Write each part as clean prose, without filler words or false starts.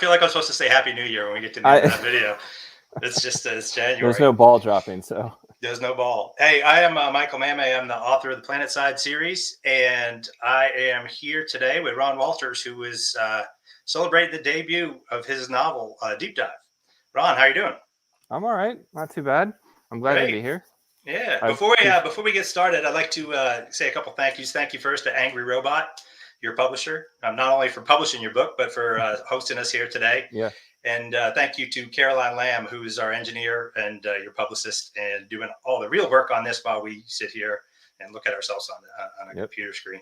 feel like I'm supposed to say Happy New Year when we get to the end of that video. It's January. There's no ball dropping, so. There's no ball. Hey, I am Michael Mammay. I'm the author of the Planetside series, and I am here today with Ron Walters, who is celebrating the debut of his novel, Deep Dive. Ron, how are you doing? I'm all right. Not too bad. I'm glad to be here. Yeah. Before we get started, I'd like to say a couple thank yous. Thank you first to Angry Robot, your publisher, not only for publishing your book, but for hosting us here today. Yeah. And thank you to Caroline Lamb, who is our engineer and your publicist, and doing all the real work on this while we sit here and look at ourselves on a computer screen.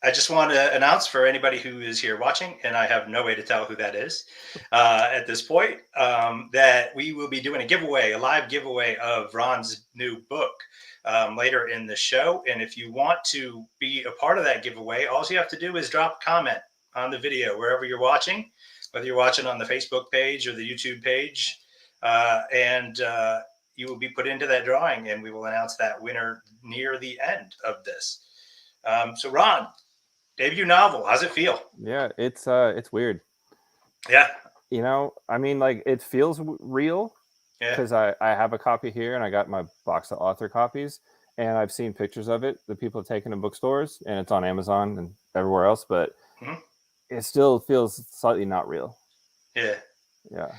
I just want to announce for anybody who is here watching, and I have no way to tell who that is at this point, that we will be doing a live giveaway of Ron's new book later in the show. And if you want to be a part of that giveaway, all you have to do is drop a comment on the video wherever you're watching, whether you're watching on the Facebook page or the YouTube page, and you will be put into that drawing, and we will announce that winner near the end of this. So Ron, debut novel, how's it feel? Yeah, it's weird. Yeah. You know, I mean, like, it feels real because I have a copy here, and I got my box of author copies, and I've seen pictures of it that people have taken in bookstores, and it's on Amazon and everywhere else, but it still feels slightly not real. Yeah. Yeah.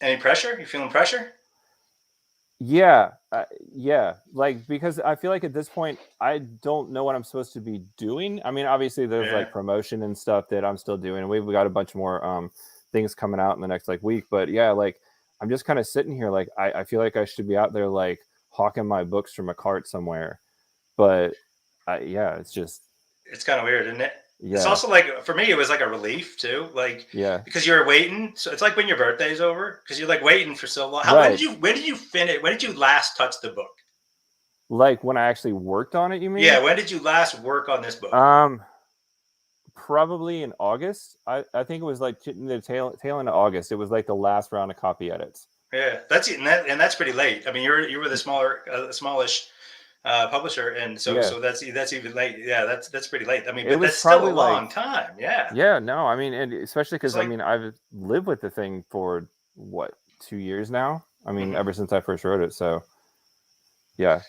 Any pressure? You feeling pressure? Yeah. Like, because I feel like at this point, I don't know what I'm supposed to be doing. I mean, obviously there's like promotion and stuff that I'm still doing. We've got a bunch more things coming out in the next week, but yeah, like I'm just kind of sitting here. Like, I feel like I should be out there, like hawking my books from a cart somewhere, but it's kind of weird, isn't it? Yeah. It's also like, for me, it was like a relief too. Like, because you're waiting. So it's like when your birthday's over, because you're like waiting for so long. When did you finish? When did you last touch the book? Like when I actually worked on it, you mean? Yeah. When did you last work on this book? Probably in August. I think it was like the tail end of August. It was like the last round of copy edits. Yeah, that's pretty late. I mean, you were the smallish publisher, and so that's even late. Yeah, that's pretty late. I mean, but that's still a long time. Yeah, no, I mean, and especially because I mean, I've lived with the thing for what, 2 years now. I mean, ever since I first wrote it. So yeah,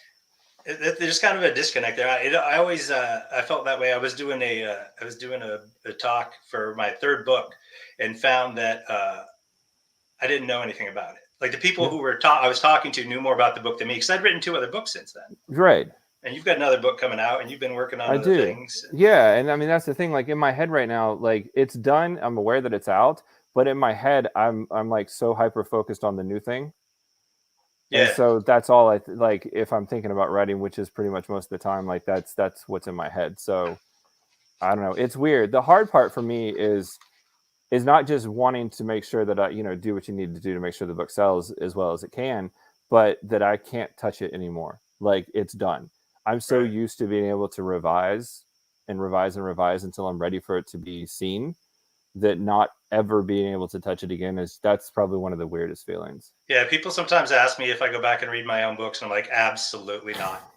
there's kind of a disconnect there. I always I felt that way. I was doing a talk for my third book, and found that I didn't know anything about it. Like, the people who I was talking to knew more about the book than me, because I'd written 2 other books since then. Right. And you've got another book coming out, and you've been working on other things. Yeah, and I mean, that's the thing. Like, in my head right now, like, it's done. I'm aware that it's out, but in my head, I'm like so hyper focused on the new thing. Yeah. And so that's all I like. If I'm thinking about writing, which is pretty much most of the time, like that's what's in my head. So I don't know. It's weird. The hard part for me is not just wanting to make sure that I, do what you need to do to make sure the book sells as well as it can, but that I can't touch it anymore. Like, it's done. I'm so used to being able to revise until I'm ready for it to be seen, that not ever being able to touch it again that's probably one of the weirdest feelings. Yeah. People sometimes ask me if I go back and read my own books, and I'm like, absolutely not.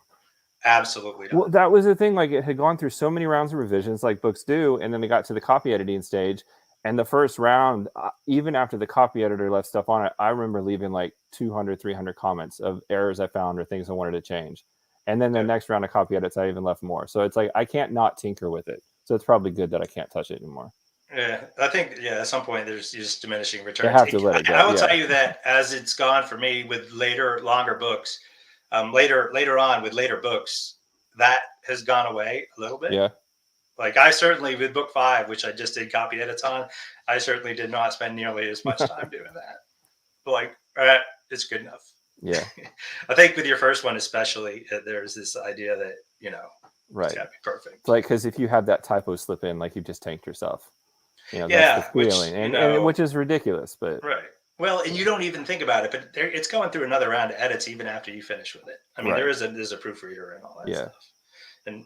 Absolutely not. Well, that was the thing. Like, it had gone through so many rounds of revisions, like books do, and then it got to the copy editing stage. And the first round, even after the copy editor left stuff on it, I remember leaving like 200, 300 comments of errors I found or things I wanted to change. And then the next round of copy edits, I even left more. So it's like, I can't not tinker with it. So it's probably good that I can't touch it anymore. Yeah, I think, at some point there's just diminishing returns. You have to let it go. I will tell you that as it's gone for me with longer books, later on with later books, that has gone away a little bit. Yeah. Like, I certainly, with book 5, which I just did copy edits on, I certainly did not spend nearly as much time doing that. But like, it's good enough. Yeah. I think with your first one especially, there's this idea that, it's got to be perfect. It's like, because if you have that typo slip in, like, you've just tanked yourself. That's the feeling, which is ridiculous. But right. Well, and you don't even think about it, but it's going through another round of edits even after you finish with it. I mean, there's a proofreader and all that stuff. And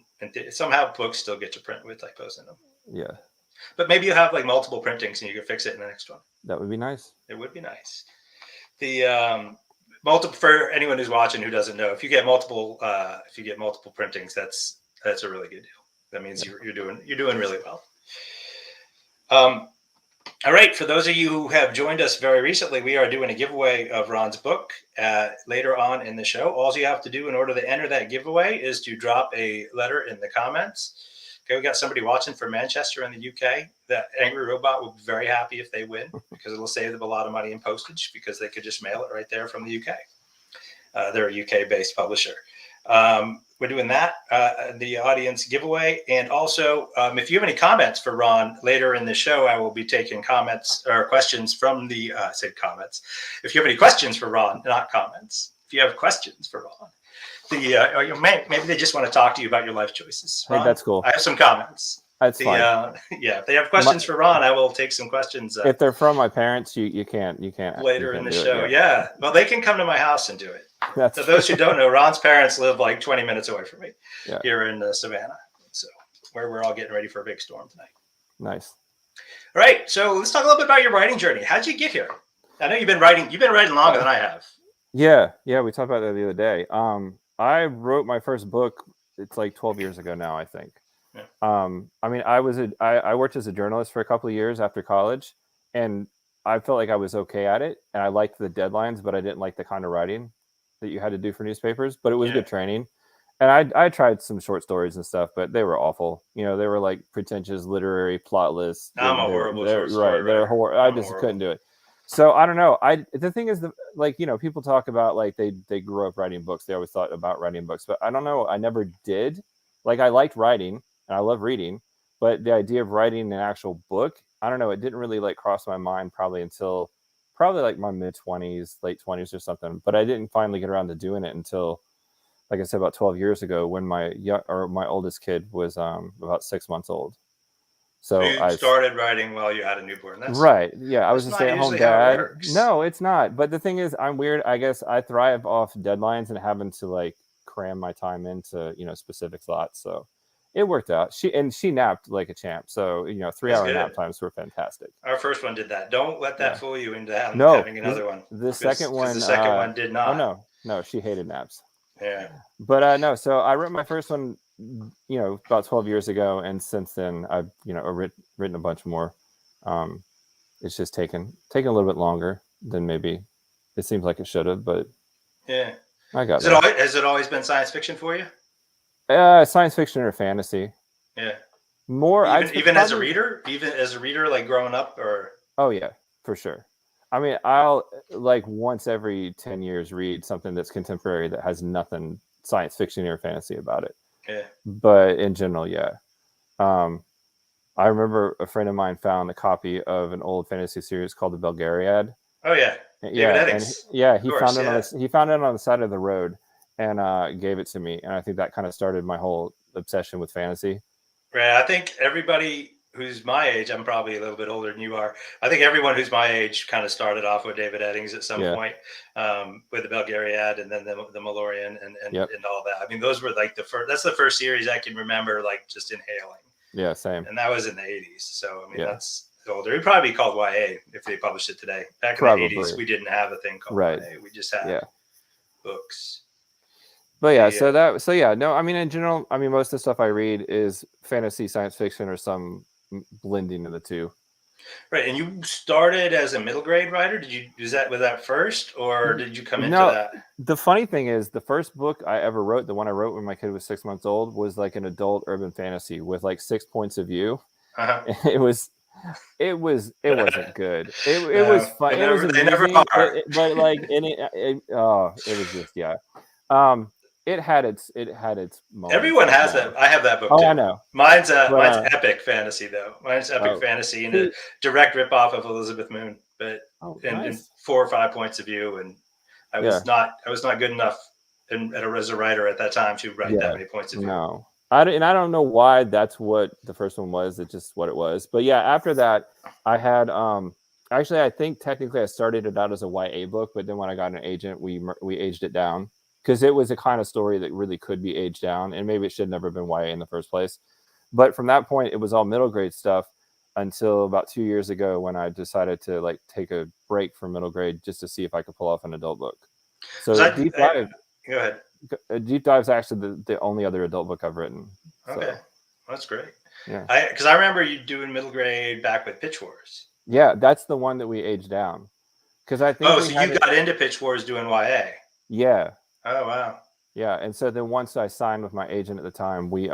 somehow books still get to print with typos in them. Yeah. But maybe you have like multiple printings and you can fix it in the next one. That would be nice. It would be nice. The multiple, for anyone who's watching who doesn't know, if you get multiple printings, that's a really good deal. That means you're doing really well. All right, for those of you who have joined us very recently, we are doing a giveaway of Ron's book later on in the show. All you have to do in order to enter that giveaway is to drop a letter in the comments. Okay, we got somebody watching from Manchester in the UK. That Angry Robot will be very happy if they win, because it'll save them a lot of money in postage, because they could just mail it right there from the UK. They're a UK-based publisher. We're doing that, the audience giveaway. And also, if you have any comments for Ron later in the show, I will be taking comments or questions from the, I said comments. If you have any questions for Ron, not comments. If you have questions for Ron, maybe they just want to talk to you about your life choices. Ron, hey, that's cool. I have some comments. That's fine. Yeah, if they have questions for Ron, I will take some questions. If they're from my parents, you can't later in the show. Yeah, well, they can come to my house and do it. That's so those who don't know, Ron's parents live like 20 minutes away from me here in Savannah. So where we're all getting ready for a big storm tonight. Nice. All right, so let's talk a little bit about your writing journey. How'd you get here? I know you've been writing longer than I have. Yeah, we talked about that the other day. I wrote my first book. It's like 12 years ago now, I think. Yeah. I mean, I worked as a journalist for a couple of years after college, and I felt like I was okay at it, and I liked the deadlines, but I didn't like the kind of writing that you had to do for newspapers. But it was good training, and I tried some short stories and stuff, but they were awful. You know, they were like pretentious, literary, plotless. I'm a horrible short story writer. They're horrible. I just couldn't do it. So I don't know. The thing is, people talk about like they grew up writing books. They always thought about writing books, but I don't know. I never did. Like, I liked writing and I love reading, but the idea of writing an actual book, I don't know. It didn't really like cross my mind until like my mid-20s, late 20s or something. But I didn't finally get around to doing it until, like I said, about 12 years ago, when my oldest kid was about 6 months old. So you started writing while you had a newborn. That's right. Yeah, I was a stay-at-home dad. No, it's not. But the thing is, I'm weird. I guess I thrive off deadlines and having to like cram my time into specific slots. So it worked out. She napped like a champ. So 3-hour nap times were fantastic. Our first one did that. Don't let that fool you into having another one. The second one did not. Oh no, she hated naps. Yeah. But no. So I wrote my first one, about 12 years ago, and since then I've written a bunch more. It's just taken a little bit longer than maybe it seems like it should have, but yeah, I got it. Has it always been science fiction for you? Science fiction or fantasy. Yeah. More even as a reader, like growing up, or oh yeah, for sure. I mean, I'll like once every 10 years read something that's contemporary that has nothing science fiction or fantasy about it. Yeah. But in general, yeah. I remember a friend of mine found a copy of an old fantasy series called The Belgariad. Oh yeah. David Eddings. He found it on the side of the road and gave it to me, and I think that kind of started my whole obsession with fantasy. Right. I think everybody who's my age, I'm probably a little bit older than you are. I think everyone who's my age kind of started off with David Eddings at some point, with the Belgariad and then the Malorian and all that. I mean, those were like that's the first series I can remember, like just inhaling. Yeah, same. And that was in the 80s. So, I mean, that's older. It'd probably be called YA if they published it today. Back in the 80s, we didn't have a thing called YA. We just had books. But I mean, in general, I mean, most of the stuff I read is fantasy, science fiction, or some blending of the two. Right. And you started as a middle grade writer. Was that first, or did you come into that? The funny thing is, the first book I ever wrote, the one I wrote when my kid was 6 months old, was like an adult urban fantasy with like 6 points of view. It wasn't good. It was fun. It was amusing, they never are. But like, it was just It had its moments. Everyone has that. I have that book too. I know. Mine's epic fantasy though. Mine's epic fantasy and a direct ripoff of Elizabeth Moon, but in 4 or 5 points of view. And I was not good enough as a writer at that time to write that many points of view. No, I don't know why that's what the first one was. It's just what it was. But yeah, after that, I had actually, I think technically I started it out as a YA book, but then when I got an agent, we aged it down. Because it was a kind of story that really could be aged down, and maybe it should never have been YA in the first place. But from that point, it was all middle grade stuff until about 2 years ago when I decided to like take a break from middle grade just to see if I could pull off an adult book. So Deep Dive. Go ahead. Deep Dive is actually the only other adult book I've written. Okay. That's great. Yeah. Because I remember you doing middle grade back with Pitch Wars. Yeah, that's the one that we aged down. Because I think we So had you got into Pitch Wars doing YA. Yeah. Oh wow. Yeah, and so then once I signed with my agent at the time, we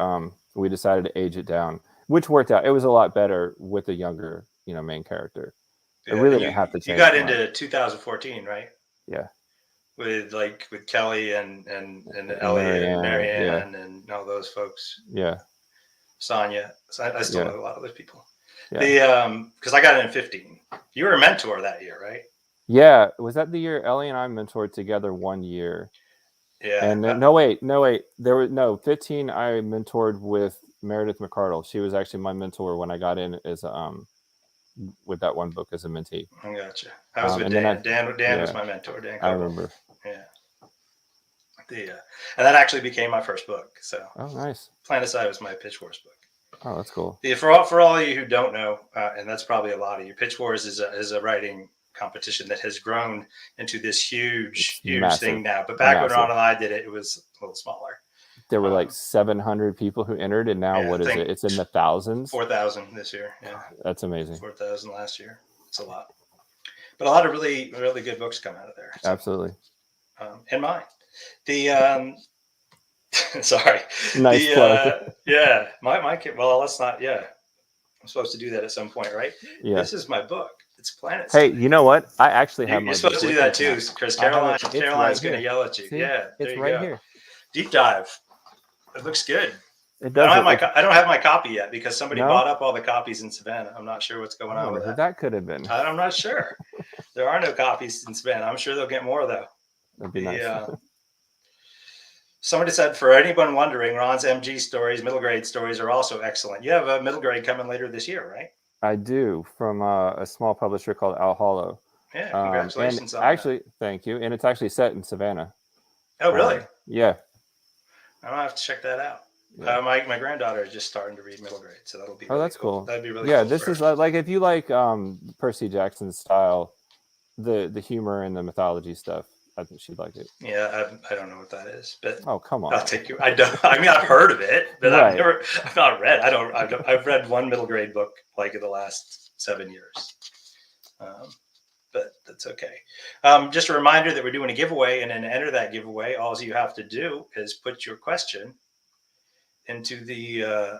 decided to age it down, which worked out. It was a lot better with the younger, main character. Yeah, I really and didn't have to change you got it much. into 2014, right? Yeah. With Kelly and Elliot and Marianne and all those folks. Yeah. Sonia. I still Yeah. know a lot of those people. Yeah. Because I got in 15. You were a mentor that year, right? Yeah. Was that the year Ellie and I mentored together 1 year? Yeah. And no wait. There was 15. I mentored with Meredith McCardle. She was actually my mentor when I got in as with that one book as a mentee. I gotcha. I was with Dan. Dan was my mentor. Dan Koval. I remember. Yeah. And that actually became my first book. So. Oh, nice. Planetside was my Pitch Wars book. Oh, that's cool. For all of you who don't know, and that's probably a lot of you, Pitch Wars is a writing competition that has grown into this huge thing now. But back when Ron and I did it, it was a little smaller. There were 700 people who entered, and now what is it? It's in the thousands. 4,000 this year. Yeah, that's amazing. 4,000 last year. It's a lot, but a lot of really, really good books come out of there. So, absolutely. And mine. Sorry. Nice plug. Yeah, my kid. Well, let's not. Yeah, I'm supposed to do that at some point, right? Yeah. This is my book. It's Planetside. Hey, you know what? I actually have. You're supposed to do that too, because Caroline's going to yell at you. See? Yeah, it's right here. Deep dive. It looks good. It does. I don't have my copy yet because somebody bought up all the copies in Savannah. I'm not sure what's going on with that. That could have been. I'm not sure. There are no copies in Savannah. I'm sure they'll get more though. That'd be nice. Somebody said, for anyone wondering, Ron's MG stories, middle grade stories are also excellent. You have a middle grade coming later this year, right? I do, from a small publisher called Al Hollow. Yeah, congratulations on that. Thank you. And it's actually set in Savannah. Oh, really? Yeah. I'm gonna have to check that out. Yeah. My granddaughter is just starting to read middle grade, so that'll be. That's cool. That'd be really. Yeah, cool this is if you like Percy Jackson's style, the humor and the mythology stuff. I think she'd like it. Yeah, I don't know what that is, but come on, I'll take you. I don't. I mean, I've heard of it, but I've not read. I've read one middle grade book in the last 7 years, but that's okay. Just a reminder that we're doing a giveaway, and then to enter that giveaway, all you have to do is put your question into the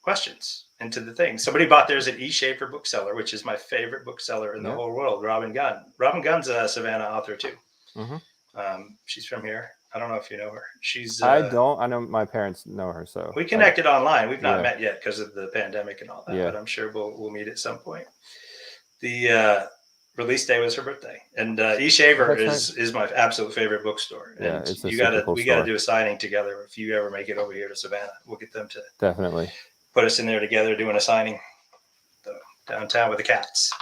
questions into the thing. Somebody bought theirs at E. Schaefer Bookseller, which is my favorite bookseller in the whole world. Robin Gunn. Robin Gunn's a Savannah author too. Mm-hmm. She's from here. I don't know if you know her. She's. I don't. I know my parents know her, so we connected online. We've not met yet because of the pandemic and all that. But I'm sure we'll meet at some point. The release day was her birthday, and E. Schaefer is my absolute favorite bookstore. And it's we got to do a signing together. If you ever make it over here to Savannah, we'll get them to definitely put us in there together doing a signing downtown with the cats.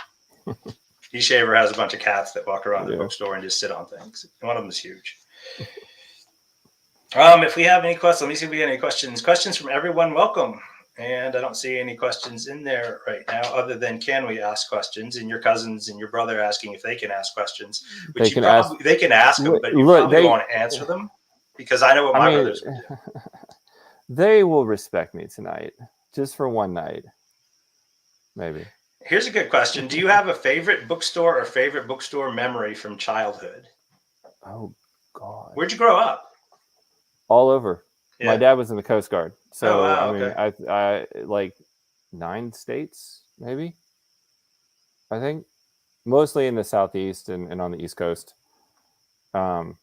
E. Shaver has a bunch of cats that walk around the bookstore and just sit on things. One of them is huge. If we have any questions, let me see if we have any questions. Questions from everyone, welcome. And I don't see any questions in there right now other than can we ask questions, and your cousins and your brother asking if they can ask questions. Which they can ask them, but you probably won't answer them because I know what my brothers would do. They will respect me tonight just for one night. Maybe. Here's a good question. Do you have a favorite bookstore or favorite bookstore memory from childhood? Oh, God. Where'd you grow up? All over. Yeah. My dad was in the Coast Guard. So, I like 9 states, maybe. I think. Mostly in the Southeast and on the East Coast. But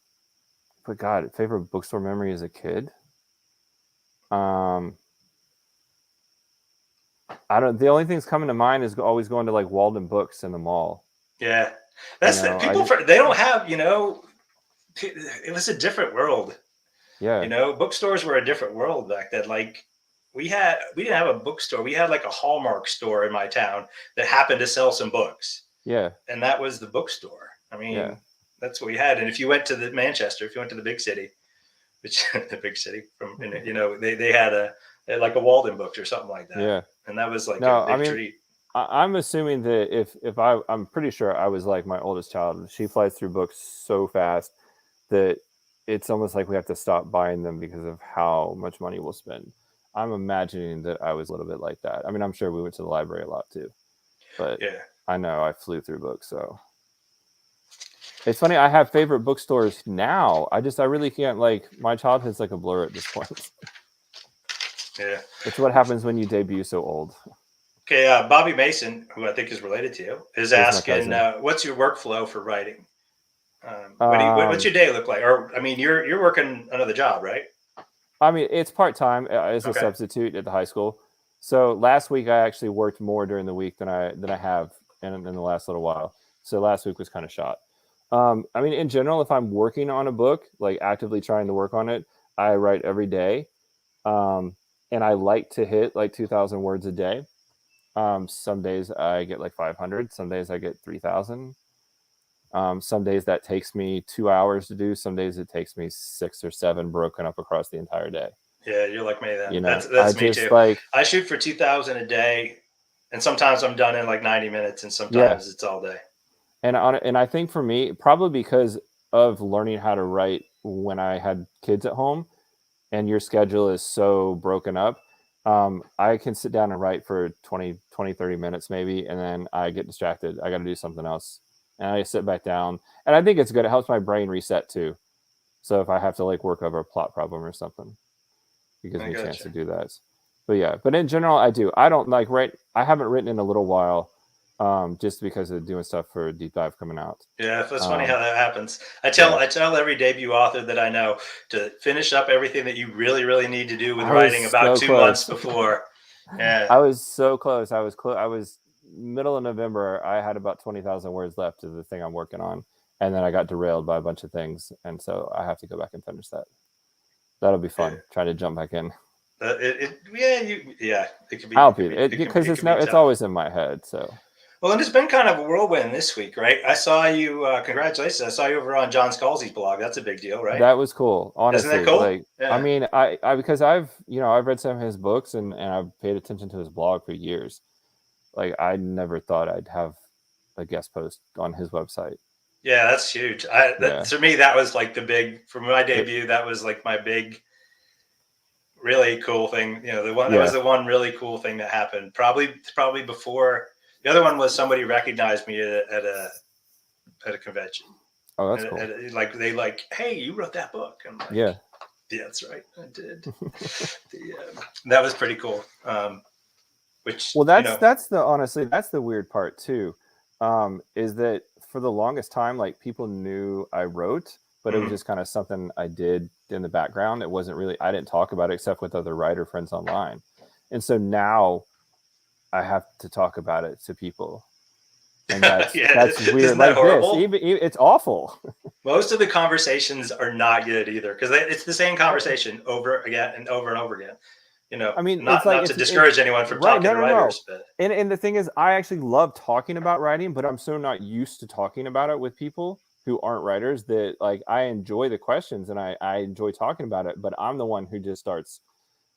God, favorite bookstore memory as a kid? The only things coming to mind is always going to like Walden Books in the mall. Yeah. That's they don't have, it was a different world. Yeah. Bookstores were a different world back then. Like we didn't have a bookstore. We had like a Hallmark store in my town that happened to sell some books. Yeah. And that was the bookstore. I mean, that's what we had. And if you went to Manchester, if you went to the big city, which the big city from, they had like a Walden Books or something like that. Yeah. And that was like a big treat. I'm assuming that if I'm pretty sure I was like my oldest child. She flies through books so fast that it's almost like we have to stop buying them because of how much money we'll spend. I'm imagining that I was a little bit like that. I mean, I'm sure we went to the library a lot too, but Yeah. I know I flew through books. So it's funny. I have favorite bookstores now. I really can't, like, my childhood's like a blur at this point. Yeah. It's what happens when you debut so old. Okay. Bobby Mason, who I think is related to you, is Is my asking, cousin. what's your workflow for writing? What's Um, your day look like? Or I mean, you're working another job, right? I mean, it's part time as a Okay. substitute at the high school. So last week I actually worked more during the week than I have in the last little while. So last week was kind of shot. I mean, in general, if I'm working on a book, like actively trying to work on it, I write every day, um, and I like to hit like 2,000 words a day. Some days I get like 500. Some days I get 3,000. Some days that takes me 2 hours to do. Some days it takes me 6 or 7 broken up across the entire day. Yeah, you're like me then. You know, I That's me just too. like, I shoot for 2,000 a day, and sometimes I'm done in like 90 minutes, and yeah. sometimes it's all day. And I think for me, probably because of learning how to write when I had kids at home, and your schedule is so broken up, I can sit down and write for 30 minutes maybe, and then I get distracted. I got to do something else. And I sit back down. And I think it's good. It helps my brain reset too. So if I have to like work over a plot problem or something, it gives I me a chance to gotcha. do that. But yeah, but in general, I do. I don't like write. I haven't written in a little while, just because of doing stuff for Deep Dive coming out. Yeah, that's funny Um, how that happens. yeah, I tell every debut author that I know to finish up everything that you really need to do with I was writing about so 2 months close. before. Yeah. I was so close. I was close. I was middle of November. I had about 20,000 words left of the thing I'm working on, and then I got derailed by a bunch of things, and so I have to go back and finish that. That'll be Yeah. fun. Try to jump back in. Yeah, it could be, I'll be it because it it's could be no. It's tough. always in my head. So Well, and it's been kind of a whirlwind this week, right? I saw you. Congratulations! I saw you over on John Scalzi's blog. That's a big deal, right? that was cool. Isn't that Honestly, cool? like, I Yeah. mean, I because I've read some of his books, and I've paid attention to his blog for years. Like, I never thought I'd have a guest post on his website. Yeah, that's huge. Yeah. For me, that was like the big for my It, debut. That was like my big, really cool thing. The one that was yeah. the one really cool thing that happened. Probably before the other one was somebody recognized me at a convention. Oh, that's cool. Like they like, hey, you wrote that book. I'm like, Yeah. yeah, that's right, I did. That was pretty cool. Which Well, that's the honestly that's the weird part too, is that for the longest time, like, people knew I wrote, but it was mhm. just kind of something I did in the background. It wasn't really, I didn't talk about it except with other writer friends online, and so now I have to talk about it to people, and Yeah, that's weird. isn't that Like this, horrible? even it's awful. Most of the conversations are not good either because it's the same conversation over again and over and over again. I mean, it's Not like to it's discourage anyone from right. talking No, to no, no. writers, but And the thing is, I actually love talking about writing, but I'm so not used to talking about it with people who aren't writers that, like, I enjoy the questions and I enjoy talking about it, but I'm the one who just starts,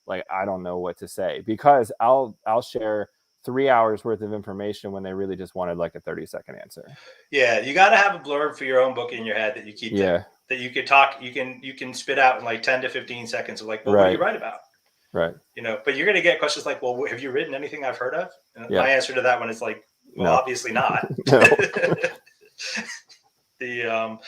like, I don't know what to say because I'll share 3 hours worth of information when they really just wanted like a 30-second answer. yeah, you got to have a blurb for your own book in your head that you keep there Yeah. that you could talk. You can spit out in like 10 to 15 seconds of like, well, what do you Right. write about? Right. But you're going to get questions like, well, have you written anything I've heard of? And Yeah. my answer to that one is like, well, No. obviously not. No. the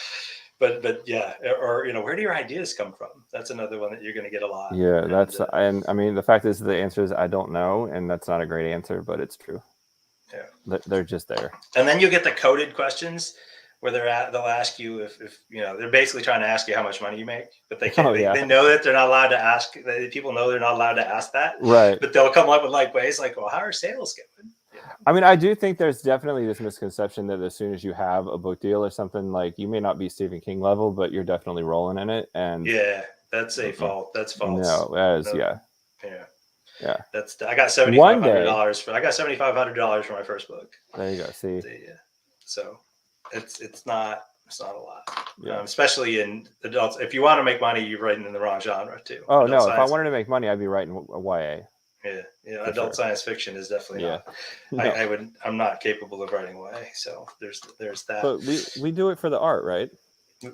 but yeah, or where do your ideas come from? That's another one that you're going to get a lot. Yeah, And and I mean, the fact is the answer is I don't know, and that's not a great answer, but it's true. yeah, They're just there. and then you get the coded questions where they'll ask you if they're basically trying to ask you how much money you make, but they can't. Oh yeah. They know that they're not allowed to ask. People know they're not allowed to ask that, Right. but they'll come up with like ways like, well, how are sales going? I mean, I do think there's definitely this misconception that as soon as you have a book deal or something, like, you may not be Stephen King level, but you're definitely rolling in it. And Yeah, that's a fault. That's false. no, that is, No, yeah. yeah. Yeah. I got One day. $7,500 for my first book. There you go. See. So it's not a lot. Yeah. Especially in adults. If you want to make money, you're writing in the wrong genre too. Oh Adult no! science, If I wanted to make money, I'd be writing a YA. Yeah. Adult science fiction is definitely not. No. I'm not capable of writing YA. So there's that. But we do it for the art, right?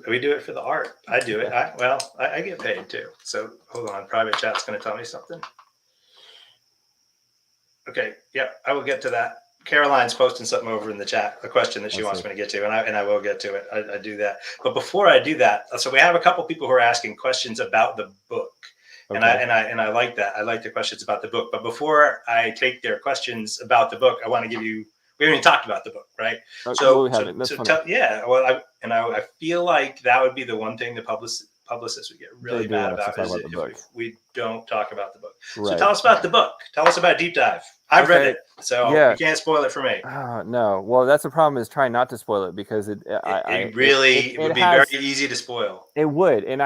We do it for the art. I do it. I get paid too. So hold on, private chat's going to tell me something. Okay, yeah, I will get to that. Caroline's posting something over in the chat, a question that she wants me to get to, and I will get to it. I do that, but before I do that, so we have a couple people who are asking questions about the book, and I like that. I like the questions about the book. But before I take their questions about the book, I want to give you. We haven't even talked about the book, right? So yeah. Well, I feel like that would be the one thing the publicists would get really mad about is if we don't talk about the book. Right. So tell us about the book. Tell us about Deep Dive. I've read it, so you can't spoil it for me. No. Well, that's the problem, is trying not to spoil it, because it would be very easy to spoil. It would, and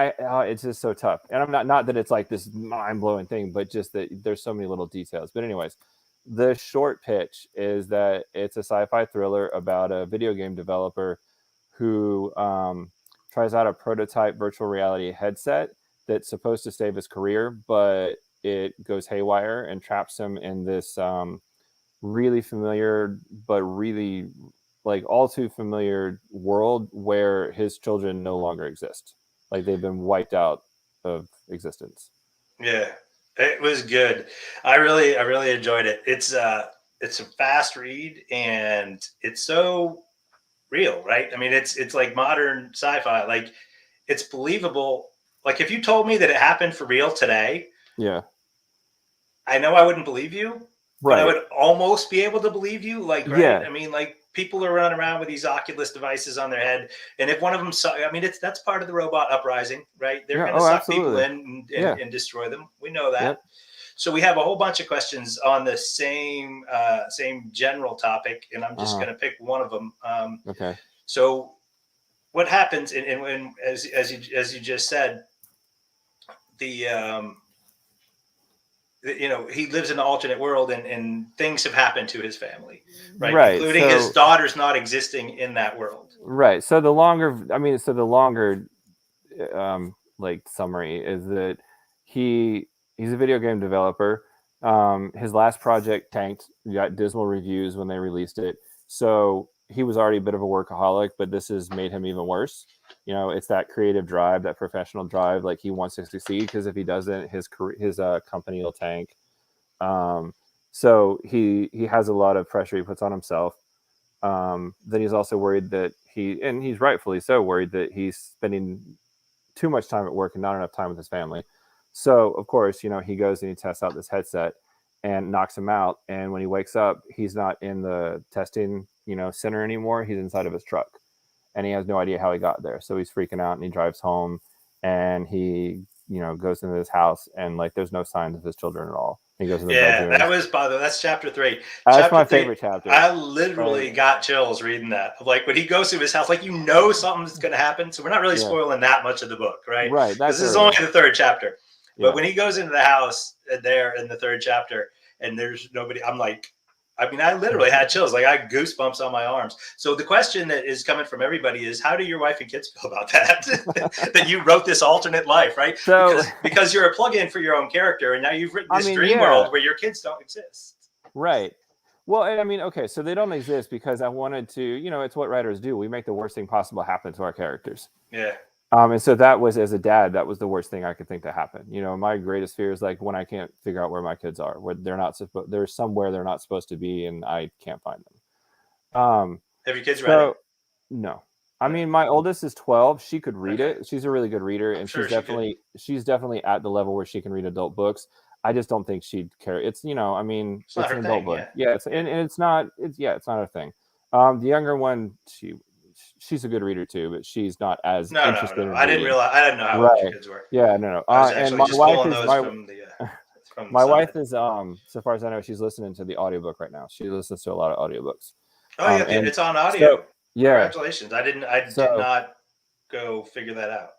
it's just so tough. And I'm not that it's like this mind-blowing thing, but just that there's so many little details. But anyways, the short pitch is that it's a sci-fi thriller about a video game developer who tries out a prototype virtual reality headset that's supposed to save his career, but it goes haywire and traps him in this really familiar, but really like all too familiar world where his children no longer exist. Like they've been wiped out of existence. Yeah, it was good. I really enjoyed it. It's a fast read, and it's so real, right? I mean, it's like modern sci-fi. Like, it's believable. Like, if you told me that it happened for real today, I know I wouldn't believe you, but I would almost be able to believe you. Like, right? I mean, like, people are running around with these Oculus devices on their head, and if one of them I mean, that's part of the robot uprising, right? They're going to suck people in and destroy them. We know that. So we have a whole bunch of questions on the same general topic, and I'm just going to pick one of them. So what happens, and when as you just said, he lives in an alternate world, and things have happened to his family, right? Including his daughter's not existing in that world. Right. So the longer like summary is that he's a video game developer. His last project tanked, got dismal reviews when they released it. So he was already a bit of a workaholic, but this has made him even worse. It's that creative drive, that professional drive. Like, he wants to succeed, because if he doesn't, his company will tank. So he has a lot of pressure he puts on himself. Then he's also worried that he's rightfully so worried that he's spending too much time at work and not enough time with his family. So of course, he goes and he tests out this headset and knocks him out. And when he wakes up, he's not in the testing, center anymore. He's inside of his truck, and he has no idea how he got there. So he's freaking out, and he drives home, and he, goes into his house, and like, there's no signs of his children at all. He goes in the bedroom. That's chapter 3. That's my favorite chapter. I literally got chills reading that. Like, when he goes to his house, like, something's going to happen. So we're not really spoiling that much of the book, right? Right. This is only the 3rd chapter. But when he goes into the house there in the 3rd chapter, and there's nobody, I'm like, I mean, I literally had chills. Like, I had goosebumps on my arms. So the question that is coming from everybody is, how do your wife and kids feel about that? That you wrote this alternate life, right? So, because you're a plug-in for your own character, and now you've written this dream world where your kids don't exist. Right. Well, I mean, okay, so they don't exist because I wanted to, it's what writers do. We make the worst thing possible happen to our characters. Yeah. And so that was, as a dad, that was the worst thing I could think to happen. My greatest fear is like when I can't figure out where my kids are, where they're somewhere they're not supposed to be, and I can't find them. Have your kids read it? No. I mean, my oldest is 12. She could read it. She's a really good reader, and she's definitely at the level where she can read adult books. I just don't think she'd care. It's, I mean, it's an adult book. Yeah, it's not a thing. The younger one, she's a good reader too, but she's not as interested. No. I didn't know how old your kids were. Yeah, no. And my wife is so far as I know, she's listening to the audiobook right now. She listens to a lot of audiobooks. Oh yeah, and it's on audio. So, yeah. Congratulations. I did not go figure that out.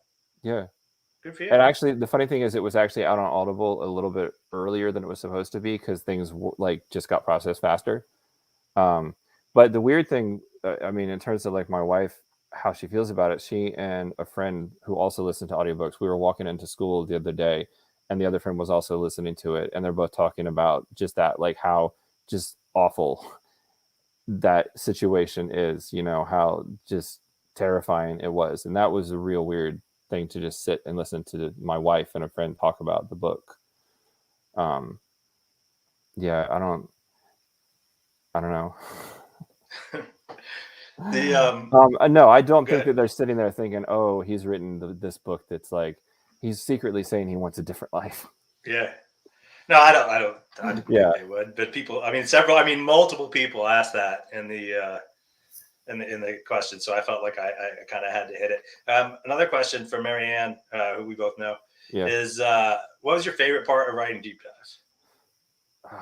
Yeah. Good for you. And actually, the funny thing is, it was actually out on Audible a little bit earlier than it was supposed to be, because things like just got processed faster. But the weird thing, I mean, in terms of like my wife, how she feels about it, she and a friend who also listened to audiobooks, we were walking into school the other day, and the other friend was also listening to it, and they're both talking about just that, like how just awful that situation is, how just terrifying it was. And that was a real weird thing to just sit and listen to my wife and a friend talk about the book. I don't know. The No, I don't think good. that they're sitting there thinking, "Oh, he's written this book that's like he's secretly saying he wants a different life." Yeah. No, I don't Yeah, think they would. But people, I mean, several, I mean, multiple people asked that in the question, so I felt like I kind of had to hit it. Another question from Marianne, who we both know, yeah. is what was your favorite part of writing Deep Dive?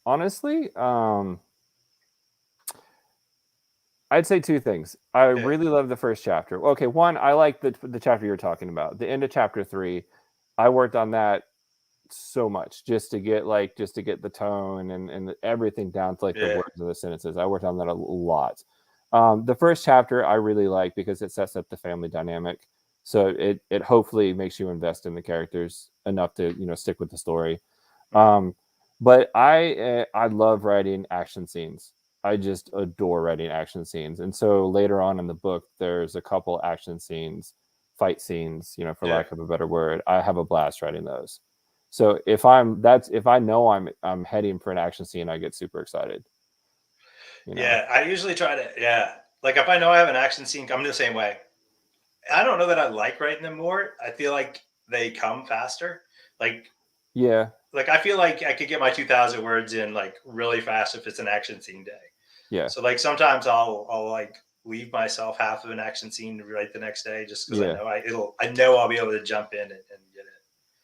Honestly, I'd say two things. I Yeah, really love the first chapter. Okay, one, I like the chapter you're talking about. The end of chapter 3. I worked on that so much just to get the tone and everything down to like the yeah, words of the sentences. I worked on that a lot. The first chapter I really like because it sets up the family dynamic. So it hopefully makes you invest in the characters enough to stick with the story. mhm, But I love writing action scenes. I just adore writing action scenes. And so later on in the book, there's a couple action scenes, fight scenes, for yeah, lack of a better word. I have a blast writing those. So if I know I'm heading for an action scene, I get super excited. You know. yeah. I usually try to, yeah. Like if I know I have an action scene, I'm the same way. I don't know that I like writing them more. I feel like they come faster. Like Yeah. like I feel like I could get my 2,000 words in like really fast if it's an action scene day. Yeah. So like sometimes I'll like leave myself half of an action scene to write the next day just because Yeah. I know I'll be able to jump in and get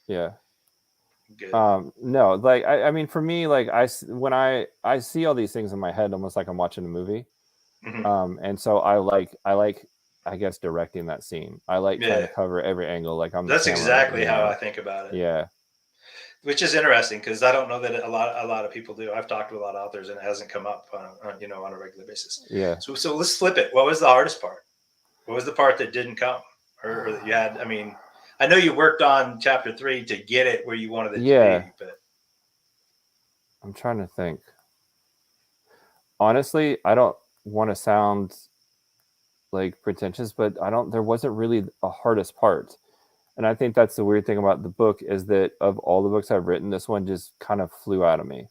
Yeah. it good. No, like I mean, for me, like when I see all these things in my head, almost like I'm watching a movie. Hmm. And so I like I guess directing that scene. I like trying to Yeah, cover every angle, like I'm the that's camera. exactly how I think about it, Yeah. which is interesting because I don't know that a lot of people do. I've talked to a lot of authors and it hasn't come up on a regular basis. Yeah. So let's flip it. What was the hardest part? What was the part that didn't come, or that you had? I mean, I know you worked on chapter 3 to get it where you wanted it to Yeah. be, but I'm trying to think. Honestly, I don't want to sound like pretentious, but I don't there wasn't really a hardest part. And I think that's the weird thing about the book is that of all the books I've written, this one just kind of flew out of me.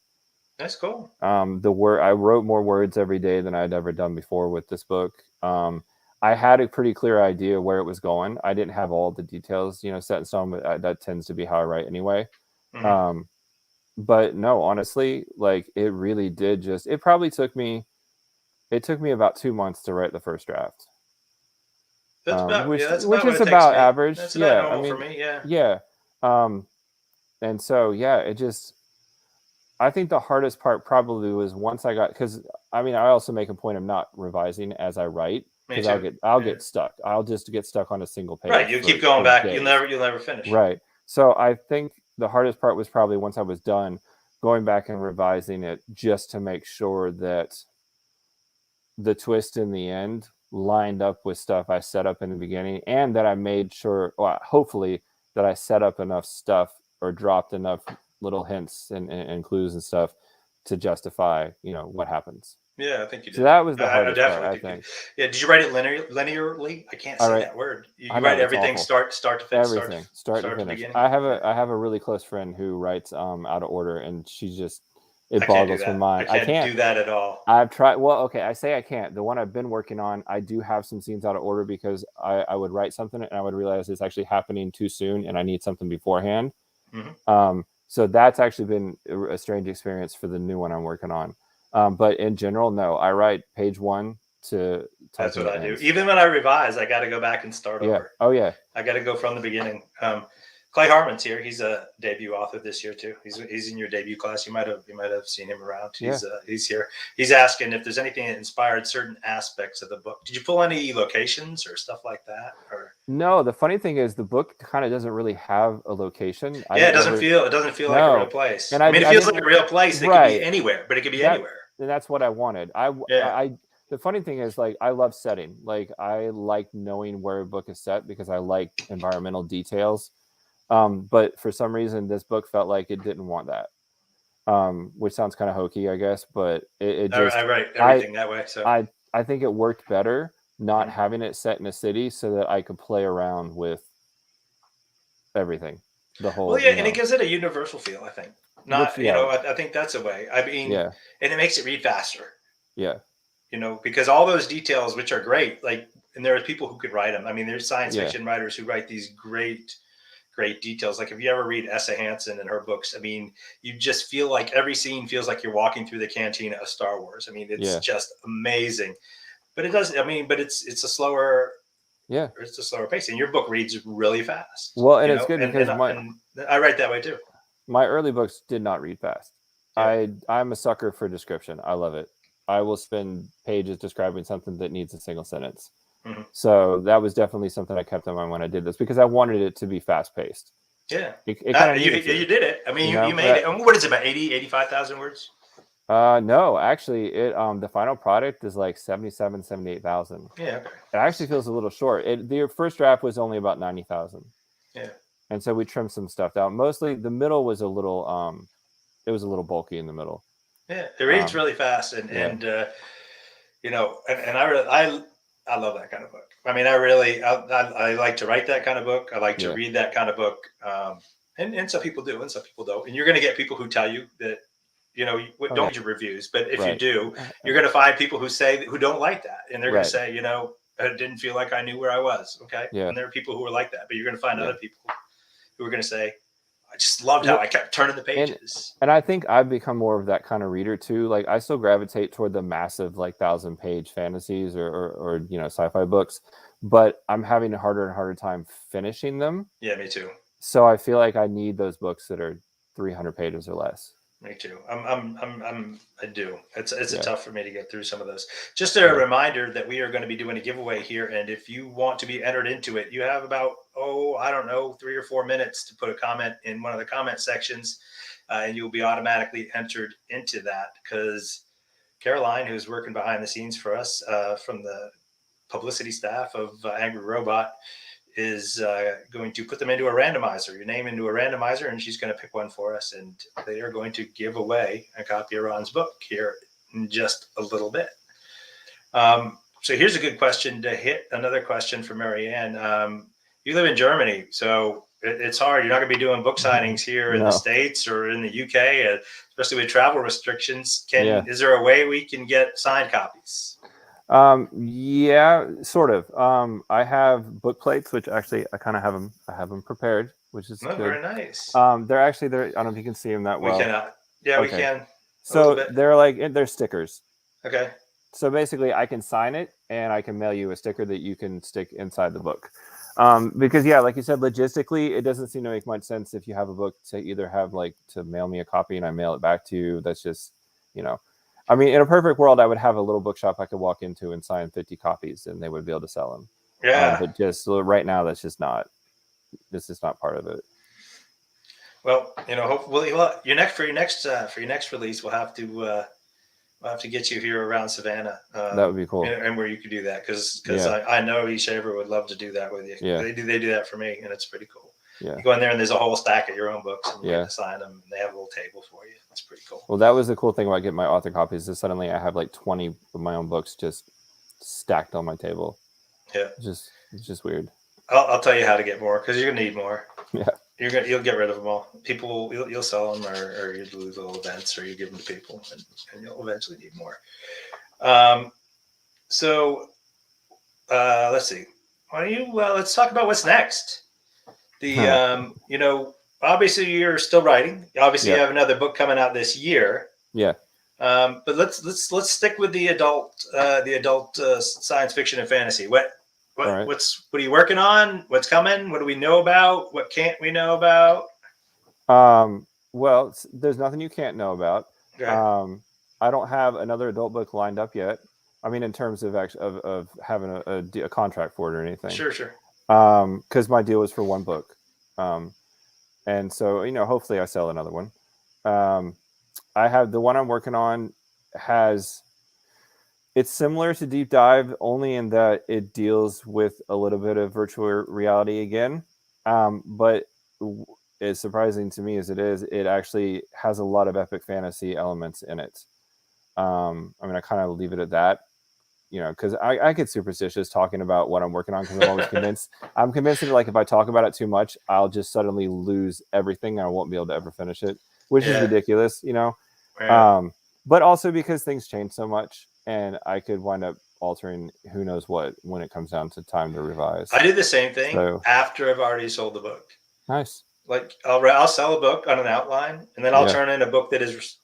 that's cool. The word I wrote more words every day than I'd ever done before with this book. I had a pretty clear idea where it was going. I didn't have all the details, set in stone, but that tends to be how I write anyway. Hmm. Um, but no, honestly, like it really did just. It probably took me. It took me about 2 months to write the first draft, That's which about what is it takes about me. average. That's about Yeah, I normal for mean, me. Yeah. yeah. Um, and so yeah, it just I think the hardest part probably was once I got because I mean I also make a point of not revising as I write Me because too. I'll Yeah. get stuck. I'll just get stuck on a single Right. page You keep going for back. days. You'll never finish. Right. So I think the hardest part was probably once I was done going back and revising it just to make sure that the twist in the end lined up with stuff I set up in the beginning and that I made sure well, hopefully that I set up enough stuff or dropped enough little hints and clues and stuff to justify, what happens. Yeah, I think you So did. that was the I hardest part, definitely I think you did. think. Yeah. Did you write it linearly? I can't All say right. that word. I You write know it's everything awful. start to finish, Everything, start to start to finish. beginning. Yeah. I have a really close friend who writes out of order and she just it I can't do boggles her that. I mind. I can't can't. do that at all. I've tried. Well, okay, I say I can't. The one I've been working on, I do have some scenes out of order because I would write something and I would realize it's actually happening too soon and I need something beforehand. Hmm. So that's actually been a strange experience for the new one I'm working on. But in general, no, I write page 1 to That's something what that I do. ends. Even when I revise, I got to go back and start Yeah. over. Oh yeah. I got to go from the beginning. Clay Harmon's here. He's a debut author this year too. He's in your debut class. You might have seen him around. Yeah. He's here. He's asking if there's anything that inspired certain aspects of the book. Did you pull any locations or stuff like that? Or No, the funny thing is the book kind of doesn't really have a location. I yeah, didn't ever. it doesn't feel like a real No, place. and I mean, it I feels like a didn't. real place. It could be Right. anywhere, but it could be That anywhere. that's what I wanted. Yeah. The funny thing is like I love setting. Like I like knowing where a book is set because I like environmental details. But for some reason this book felt like it didn't want that. Which sounds kind of hokey, I guess, but it I just write I everything that way. So I think it worked better not mhm. having it set in a city so that I could play around with everything. The Well, whole, yeah, and it gives it a universal feel. I think. Not, yeah, I think that's a way. I mean, yeah, and it makes it read faster. yeah, Because all those details, which are great, like, and there are people who could write them. I mean, there's science yeah, fiction writers who write these great details. Like if you ever read Essa Hansen and her books, I mean, you just feel like every scene feels like you're walking through the cantina of Star Wars. I mean, it's yeah, just amazing. But it does. I mean, but yeah. it's a slower pace, and your book reads really fast. Well, and it's good And because and I write that way too. my early books did not read fast. Yeah. I'm a sucker for description. I love it. I will spend pages describing something that needs a single sentence. Mm-hmm. So that was definitely something I kept in mind when I did this because I wanted it to be fast paced. Yeah. It kind of You did it. I mean, you made it. What is it, about 85,000 words? No, actually, it the final product is like 78,000. Yeah. Okay. It actually feels a little short. The first draft was only about 90,000. Yeah. And so we trimmed some stuff down. Mostly the middle was a little it was a little bulky in the middle. Yeah, it reads really fast, and I love that kind of book. I mean, I like to write that kind of book. I like to read that kind of book, and some people do, and some people don't. And you're going to get people who tell you that, don't read your reviews, but if you do, you're going to find people who don't like that, and they're going to say, I didn't feel like I knew where I was. Okay, and there are people who are like that, but you're going to find other people who are going to say, I just loved how I kept turning the pages. And I think I've become more of that kind of reader too. Like I still gravitate toward the massive, like 1,000-page fantasies or sci-fi books, but I'm having a harder and harder time finishing them. Yeah, me too. So I feel like I need those books that are 300 pages or less. Me too. I do. It's tough for me to get through some of those. Just a reminder that we are going to be doing a giveaway here, and if you want to be entered into it, you have about 3 or 4 minutes to put a comment in one of the comment sections, and you'll be automatically entered into that. Because Caroline, who's working behind the scenes for us from the publicity staff of Angry Robot, is going to put them into a randomizer, your name into a randomizer, and she's going to pick one for us, and they are going to give away a copy of Ron's book here in just a little bit. So here's a good question to hit. Another question for Marianne. You live in Germany, so it's hard. You're not going to be doing book signings here in the States or in the UK, especially with travel restrictions. Is there a way we can get signed copies? Yeah, sort of. I have book plates, which actually I kind of have them. I have them prepared, which is good. Very nice. They're actually there. I don't know if you can see them that well. We cannot. Yeah, we can. So they're stickers. Okay. So basically, I can sign it, and I can mail you a sticker that you can stick inside the book. Because like you said, logistically, it doesn't seem to make much sense if you have a book to either have to mail me a copy and I mail it back to you. That's just, I mean, in a perfect world, I would have a little bookshop I could walk into and sign 50 copies and they would be able to sell them. Yeah. But just right now, this is not part of it. Well, hopefully, your next release, we'll have to get you here around Savannah. That would be cool. And where you could do that, because I know Shaver would love to do that with you. Yeah. They do that for me, and it's pretty cool. Yeah. You go in there and there's a whole stack of your own books, and you get to sign them, and they have a little table for you. It's pretty cool. Well, that was the cool thing about getting my author copies is suddenly I have like 20 of my own books just stacked on my table. Yeah. It's just weird. I'll tell you how to get more, because you're gonna need more. Yeah. You'll get rid of them all. People, you'll sell them, or you do little events, or you give them to people, and you'll eventually need more. So let's see. Why don't you? Let's talk about what's next. Obviously you're still writing. Obviously, you have another book coming out this year. Yeah. But let's stick with the adult science fiction and fantasy. What are you working on? What's coming? What do we know about? What can't we know about? Well, there's nothing you can't know about. Okay. I don't have another adult book lined up yet. I mean, in terms of of having a contract for it or anything. Sure. Because my deal was for one book. And so, hopefully I sell another one. I have the one I'm working on it's similar to Deep Dive, only in that it deals with a little bit of virtual reality again. But as surprising to me as it is, it actually has a lot of epic fantasy elements in it. I mean, I kind of leave it at that, because I get superstitious talking about what I'm working on, because I'm always convinced. I'm convinced that if I talk about it too much, I'll just suddenly lose everything and I won't be able to ever finish it, which is ridiculous, but also because things change so much, and I could wind up altering who knows what when it comes down to time to revise. I do the same thing after I've already sold the book. Nice. Like I'll sell a book on an outline, and then I'll turn in a book that is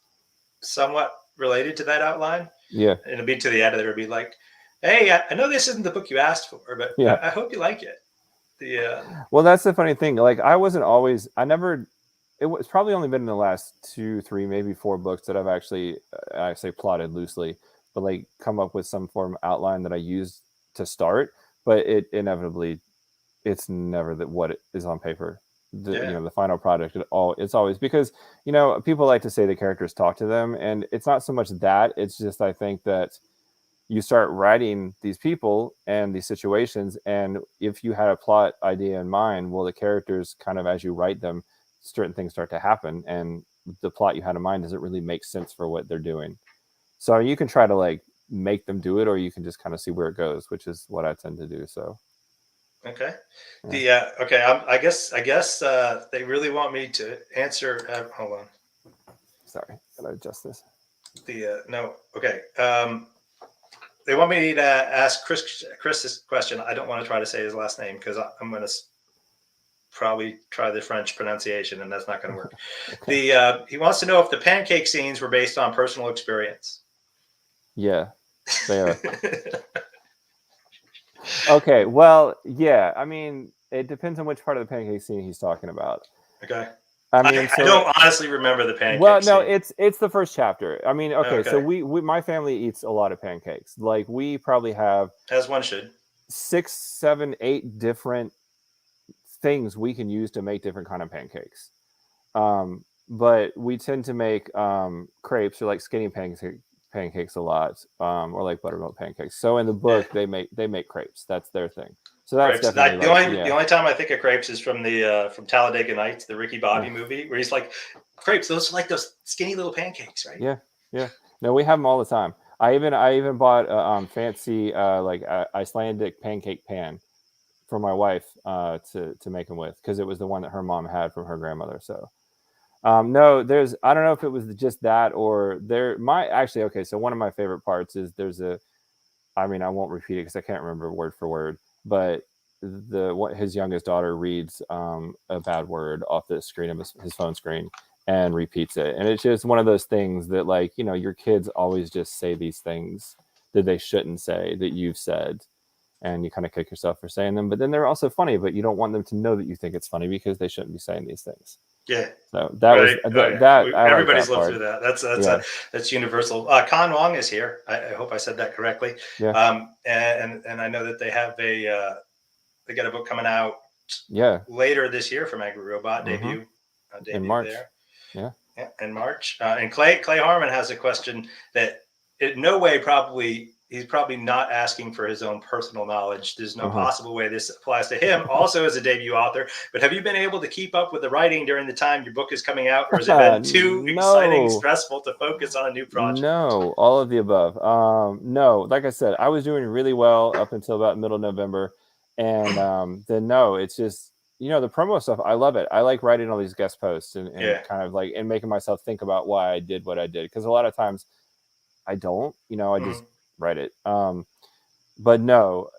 somewhat related to that outline. Yeah. And it'll be to the editor, be like, hey, I know this isn't the book you asked for, but I hope you like it. Well, that's the funny thing. Like it was probably only been in the last 2, 3, maybe 4 books that I've actually, I say plotted loosely, but like come up with some form of outline that I used to start, but it inevitably, it's never what it is on paper. The final product it's always, because people like to say the characters talk to them, and it's not so much that, it's just I think that you start writing these people and these situations, and if you had a plot idea in mind, well, the characters kind of, as you write them, certain things start to happen, and the plot you had in mind doesn't really make sense for what they're doing. So you can try to like make them do it, or you can just kind of see where it goes, which is what I tend to do. So okay. I guess they really want me to answer. Hold on. Sorry, gotta adjust this. No. Okay. They want me to ask Chris this question. I don't want to try to say his last name because I'm going to probably try the French pronunciation, and that's not going to work. Okay. He wants to know if the pancake scenes were based on personal experience. Yeah, they are. Okay, well, yeah. I mean, it depends on which part of the pancake scene he's talking about. Okay. I don't honestly remember the pancake. Well, no, scene. it's the first chapter. I mean, okay. So we my family eats a lot of pancakes. Like we probably have, as one should, 6, 7, 8 different things we can use to make different kind of pancakes. But we tend to make crepes or like skinny pancakes a lot, or like buttermilk pancakes. So in the book, they make crepes. That's their thing. So that's definitely the only time I think of crepes is from the from Talladega Nights, the Ricky Bobby movie, where he's like, crepes. Those are like those skinny little pancakes, right? Yeah. No, we have them all the time. I even bought a fancy like Icelandic pancake pan for my wife to make them with, because it was the one that her mom had from her grandmother. So no, I don't know if it was just that or so one of my favorite parts is I won't repeat it because I can't remember word for word, but his youngest daughter reads a bad word off the screen of his phone screen and repeats it, and it's just one of those things that, like, your kids always just say these things that they shouldn't say that you've said, and you kind of kick yourself for saying them, but then they're also funny, but you don't want them to know that you think it's funny because they shouldn't be saying these things. Yeah. So that was everybody's lived through that. That's universal. Con Wong is here. I hope I said that correctly. Yeah. And I know that they have they got a book coming out later this year from Angry Robot, debut in March. There. Yeah, in March. And Clay Harmon has a question that in no way he's probably not asking for his own personal knowledge. There's no possible way this applies to him also as a debut author. But have you been able to keep up with the writing during the time your book is coming out, or has it been too exciting, stressful to focus on a new project? No, all of the above. No, like I said, I was doing really well up until about middle November. And then no, it's just, the promo stuff, I love it. I like writing all these guest posts and kind of like, and making myself think about why I did what I did. Because a lot of times I don't, I just write it. But no,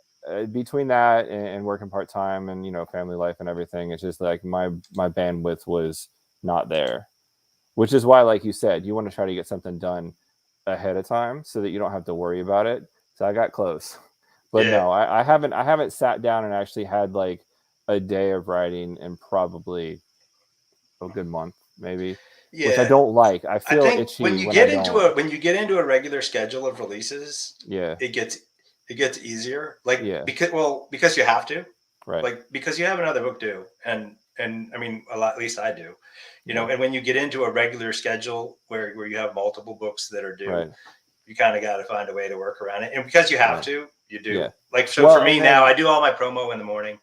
between that and working part-time and, family life and everything, it's just like my bandwidth was not there, which is why, like you said, you want to try to get something done ahead of time so that you don't have to worry about it. So I got close, but no, I haven't sat down and actually had like a day of writing in probably a good month, maybe. Which I don't like. I feel itchy when you get into a regular schedule of releases. It gets easier. Like because you have to. Right. Like because you have another book due, and I mean at least I do. And when you get into a regular schedule where you have multiple books that are due, you kind of got to find a way to work around it. And because you have to, you do. Like for me now, I do all my promo in the morning.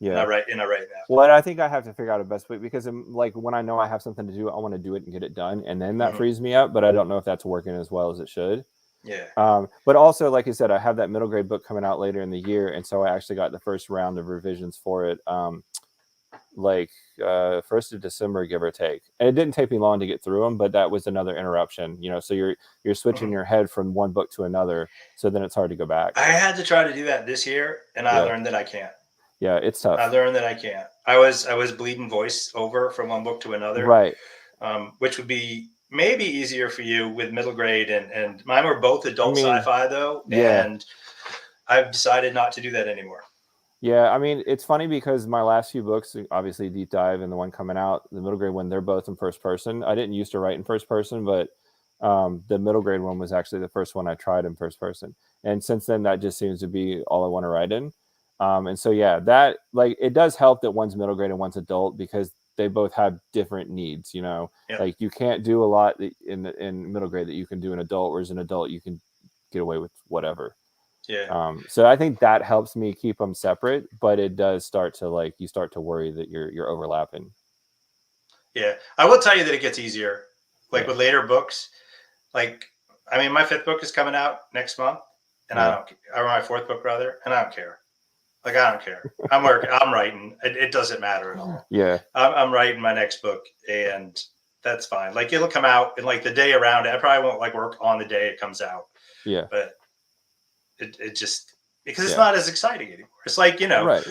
Yeah. And I write now. Well, and I think I have to figure out a best way, because like when I know I have something to do, I want to do it and get it done, and then that frees me up. But I don't know if that's working as well as it should. Yeah. But also, like you said, I have that middle grade book coming out later in the year, and so I actually got the first round of revisions for it like 1st of December, give or take. And it didn't take me long to get through them, but that was another interruption. So you're switching your head from one book to another, so then it's hard to go back. I had to try to do that this year, and I learned that I can't. Yeah, it's tough. I learned that I can't. I was bleeding voice over from one book to another, right? Which would be maybe easier for you with middle grade, and mine were both adult sci-fi though, and I've decided not to do that anymore. Yeah, I mean, it's funny because my last few books, obviously Deep Dive and the one coming out, the middle grade one, they're both in first person. I didn't used to write in first person, but the middle grade one was actually the first one I tried in first person. And since then, that just seems to be all I want to write in. And so, yeah, that like it does help that one's middle grade and one's adult because they both have different needs. Like you can't do a lot in middle grade that you can do in adult, whereas in adult you can get away with whatever. Yeah. So I think that helps me keep them separate, but it does start to you start to worry that you're overlapping. Yeah, I will tell you that it gets easier, with later books. Like, I mean, my 5th book is coming out next month, and I don't. Or my 4th book rather, and I don't care. Like, I don't care. I'm working. I'm writing. It doesn't matter at all. Yeah, I'm writing my next book, and that's fine. Like, it'll come out in the day around it. I probably won't work on the day it comes out. Yeah, but it just because it's not as exciting anymore. It's like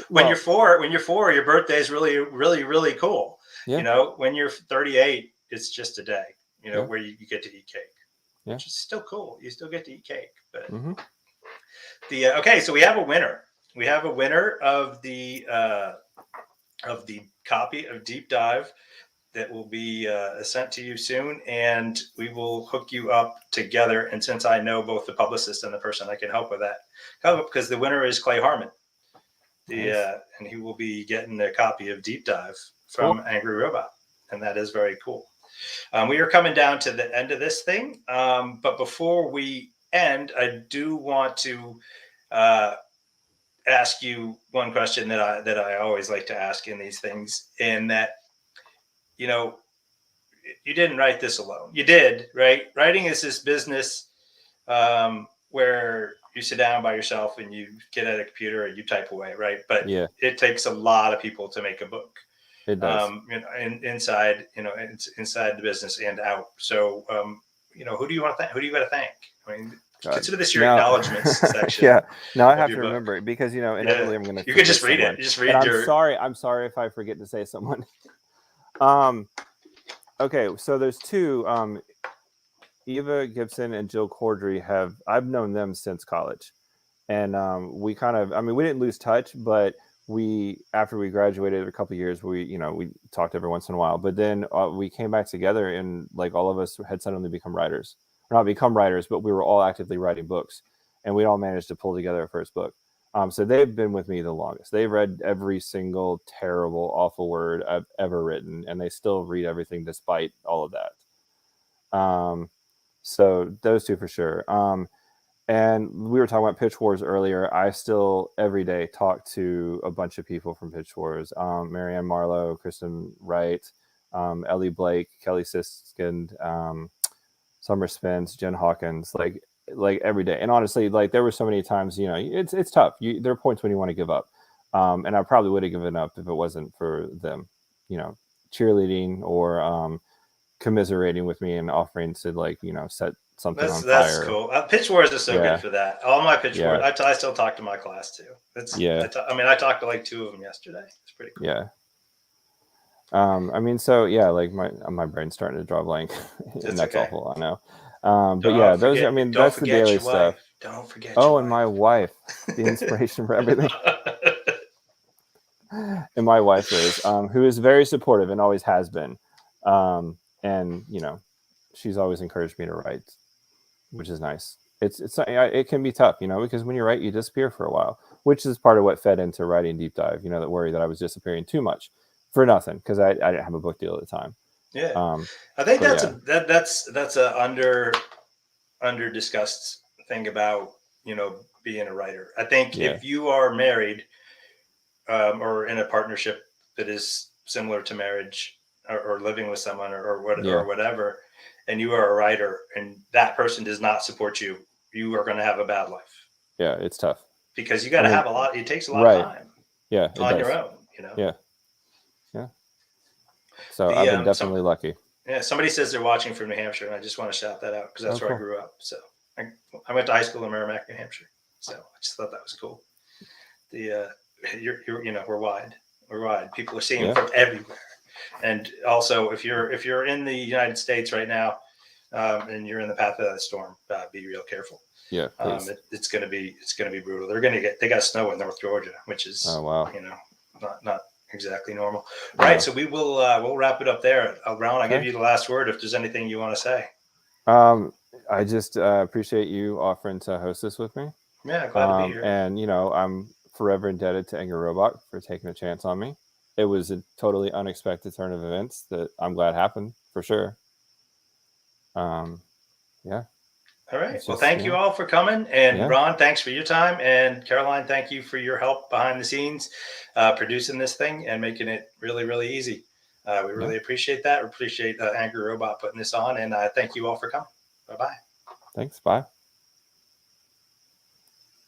when you're 4, your birthday is really, really, really cool. Yeah. When you're 38, it's just a day. Where you get to eat cake, which is still cool. You still get to eat cake, but okay. So we have a winner. We have a winner of the copy of Deep Dive that will be sent to you soon, and we will hook you up together. And since I know both the publicist and the person I can help with that, because the winner is Clay Harmon, and he will be getting a copy of Deep Dive from Angry Robot, and that is very cool. We are coming down to the end of this thing, but before we end, I do want to ask you one question that I always like to ask in these things, and that you didn't write this alone. You did, right? Writing is this business where you sit down by yourself and you get at a computer and you type away, right? But it takes a lot of people to make a book. It does. Inside the business and out. So, who do you want to thank? Who do you got to thank? I mean, consider this your acknowledgments section. Yeah. Now I have to remember it because inevitably I'm going to. You could just read it. Just read and I'm sorry if I forget to say someone. Okay, so there's 2. Eva Gibson and Jill Cordry I've known them since college, and we we didn't lose touch, but after we graduated a couple of years, we talked every once in a while, but then we came back together and all of us had suddenly become writers. Not become writers, but we were all actively writing books, and we all managed to pull together our first book. So they've been with me the longest. They've read every single terrible, awful word I've ever written, and they still read everything despite all of that. So those 2 for sure. And we were talking about Pitch Wars earlier. I still every day talk to a bunch of people from Pitch Wars. Marianne Marlowe, Kristen Wright, Ellie Blake, Kelly Siskind, Summer Spence, Jen Hawkins, like every day. And honestly, there were so many times, it's tough. There are points when you want to give up. And I probably would have given up if it wasn't for them, cheerleading or commiserating with me and offering to set something on fire. That's cool. Pitch Wars is so good for that. All my Pitch Wars, I still talk to my class too. I talked to 2 of them yesterday. It's pretty cool. Yeah. My brain's starting to draw blank. And that's okay. Awful, I know. But that's the daily stuff. Don't forget. And my wife, the inspiration for everything. And my wife is, who is very supportive and always has been. And she's always encouraged me to write, which is nice. It can be tough, because when you write, you disappear for a while, which is part of what fed into writing Deep Dive. The worry that I was disappearing too much for nothing because I didn't have a book deal at the time. Yeah, I think that's a under discussed thing about being a writer. I think if you are married or in a partnership that is similar to marriage or living with someone or whatever, and you are a writer and that person does not support you, you are going to have a bad life. Yeah, it's tough because you got to have a lot. It takes a lot of time. Yeah, on your own. Yeah. So I've been definitely lucky. Yeah, somebody says they're watching from New Hampshire, and I just want to shout that out because that's where I grew up. So I went to high school in Merrimack, New Hampshire. So I just thought that was cool. You're we're wide. We're wide. People are seeing from everywhere. And also, if you're in the United States right now, and you're in the path of that storm, be real careful. Yeah, please. It's gonna be brutal. They got snow in North Georgia, which is not exactly normal. Right. So we'll wrap it up there. Ron, I'll give you the last word if there's anything you want to say. I just appreciate you offering to host this with me. Yeah, glad to be here. And I'm forever indebted to Angryrobot for taking a chance on me. It was a totally unexpected turn of events that I'm glad happened for sure. Yeah. All right. Well, thank you all for coming. And Ron, thanks for your time. And Caroline, thank you for your help behind the scenes, producing this thing and making it really, really easy. We really appreciate that. We appreciate Angryrobot putting this on. And thank you all for coming. Bye-bye. Thanks. Bye.